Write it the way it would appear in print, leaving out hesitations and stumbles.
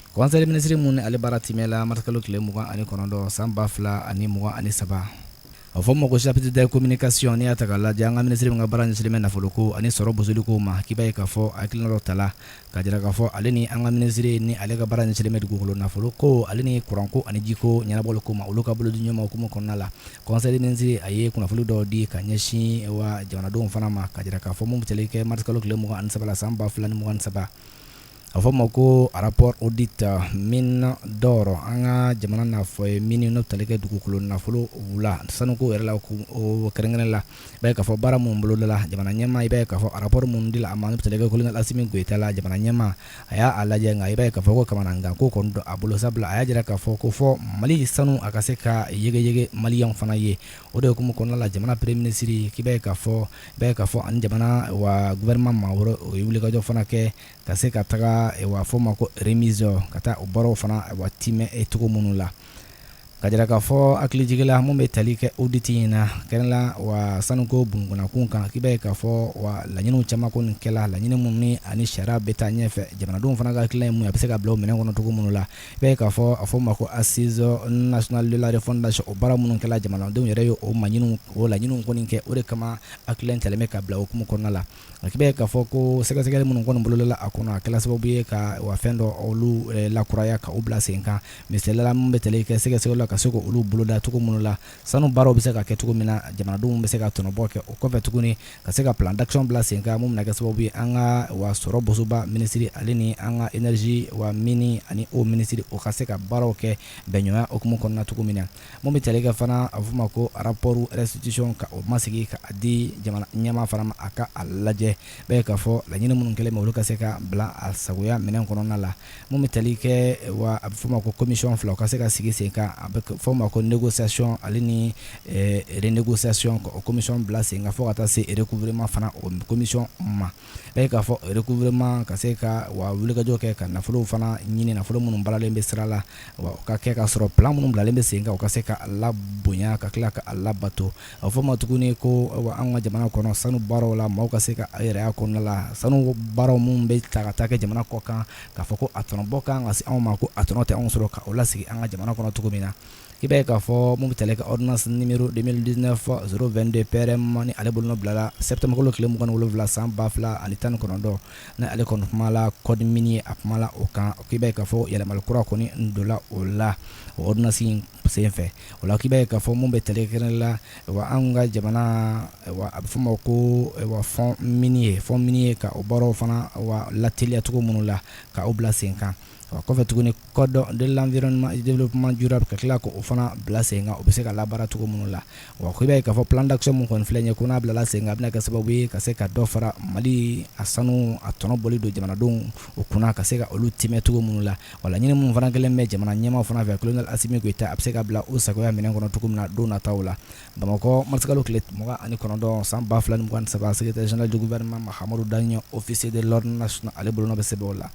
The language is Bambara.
Conseil ministre mun ale bara timela markalo kile mugan ani konondo san ba fila ani mugan ani saba a fɔ ma ko chapitre de communication ni ata kala janga ministre nga bara ɲɛsinnen nafolo ko ani sɔrɔ bosoli ko ma kiba ye k'a fɔ hakilina dɔ tala ka jira k'a fɔ ale ni an ka ministre ni ale ka bara ɲɛsinnen bɛ dugukolo nafolo ko ale ni kuranko ani jiko ɲɛnabɔli ko ma olu ka bolo di ɲɔgɔn ma hukumu kɔnɔna la conseil ministre a ye kunnafoni dɔ di ka ɲɛsin wa jamanadenw fana ma ka jira k'a fɔ mun bɛ kɛ marikalo tile mugan ani saba la san 2023 a fɔ ma ko rapport audit min dɔrɔ an ka jamana nafɔ ye min n'o tali kɛ dugukolo nafolo wula sanuko yɛrɛ la o kɛrɛnkɛrɛn la i b'a ye k'a fɔ baara mun bolo la jamana ɲɛmaa i b'a ye k'a fɔ rapport mun di la a ma n'o tali kɛ kolonɛl Asimi Goyita la jamana ɲɛmaa a y'a lajɛ nka i b'a ye k'a fɔ ko kamanagan ko kɔni don a bolo sabula a y'a jira k'a fɔ ko fɔ Mali sanu a ka se ka yegeyege maliyɛnw fana ye o de hukumu kɔnɔna la jamana premier ministre k'i b'a ye k'a fɔ ani jamana wa gouvernement maa wɛrɛ o ye wulikajɔ fana kɛ ka se ka taga wa fɔ ma ko remise ka taa o baaraw fana wa timɛ cogo minnu la ka jira k'a fɔ hakilijigila mun bɛ tali kɛ audit in na kɛrɛnla wa sanuko bunkunakun kan k'i b'a ye k'a fɔ wa laɲiniw caman ko nin kɛla laɲini mun ni ani sariya bɛ taa ɲɛfɛ jamanadenw fana ka hakilina ye mun ye a bɛ se ka bila o minɛn kɔnɔ cogo minnu la i b'a ye k'a fɔ a fɔ ma ko assise nationale de la refondation o baara minnu kɛla jamanadenw yɛrɛ ye o laɲiniw kɔni kɛ o de kama hakilila in talen bɛ ka bila hukumu kɔnɔna la k'i b'a ye k'a fɔ ko sɛgɛsɛgɛli minnu kɔni bolola a kɔnɔ a kɛla sababu ye ka wa fɛn dɔ olu lakuraya ka u bila sen kan misaliyala mun bɛ tali kɛ sɛgɛsɛgɛli ka se k'olu boloda cogo minnu la sanu baaraw bɛ se ka kɛ cogo min na jamanadenw bɛ se ka tɔnɔbɔ kɛ o kɔfɛ tuguni ka se ka plan d'action bila sen kan mun bɛna kɛ sababu ye an ka wa sɔrɔ bosoba ministre ale ni an ka énergie wa mini ani o ministre o ka se ka baaraw kɛ bɛnɲɔgɔnya hukumu kɔnɔna cogo min na mun bɛ tali kɛ fana a bɛ fɔ ma ko rapport restitution ka o masigi ka di jamana ɲɛmaa fana ma a ka a lajɛ bɛɛ ye k'a fɔ laɲini minnu kɛlen bɛ olu ka se ka bila a sagoya minɛn kɔnɔna la mun bɛ tali kɛ wa a bɛ fɔ ma ko commission fila o ka se ka sigi sen kan a bɛ fɔ ma ko négociation ale ni renégociation o commission bila sen kan fɔ ka taa se recouvrement fana o commission ma bɛɛ ye k'a fɔ recouvrement ka se ka wa wulikajɔ kɛ ka nafolo fana ɲini nafolo minnu balalen bɛ sira la wa o ka kɛ k'a sɔrɔ plan minnu bilalen bɛ sen kan o ka se ka a labonya ka tila ka a labato a bɛ fɔ ma tuguni ko wa an ka jamana kɔnɔ sanu baaraw la maaw ka se ka a yɛrɛ kɔnɔna la sanu baaraw minnu bɛ ta ka taa kɛ jamana kɔ kan k'a fɔ ko a tɔnɔbɔ kan ka se anw ma ko a tɔnɔ tɛ anw sɔrɔ ka o lasigi an ka jamana kɔnɔ cogo min na i b'a ye k'a fɔ mun bɛ tali kɛ ordonnance numéro 2019-022 PRM ni ale bolo bilala septembre kalo tile 27 san 2019 ni ale kɔni kumala code minier a kumala o kan k'i b'a ye k'a fɔ yɛlɛmali kura kɔni donla o la o ordonnance in senfɛ o la k'i b'a ye k'a fɔ mun bɛ tali kɛ la wa an ka jamana wa a bɛ fɔ ma ko wa fond minier ka o baaraw fana wa lateliya cogo minnu la ka o bila sen kan wa kɔfɛ tuguni code de l'environnement et du développement durable ka tila ko o fana bila sen kan o bɛ se ka labaara cogo minnu la wa k'i b'a ye k'a fɔ plan d'action mun kɔni filɛ nin ye ko n'a bilala sen kan a bɛna kɛ sababu ye ka se ka dɔ fara Mali a sanu a tɔnɔ bɔli don jamanadenw o kunna ka se ka olu timɛ cogo minnu la wa laɲini minnu fana kɛlen bɛ jamana ɲɛmaa fana fɛ colonel Asimi Goyita a bɛ se ka bila o sagoya minɛn kɔnɔ cogo min na don nataw la Bamakɔ marsikalo tile 29 san 2023 secrétaire général du gouvernement Mahamadou Daɲɛ officier de l'ordre national ale bolo bɛ sɛbɛn o la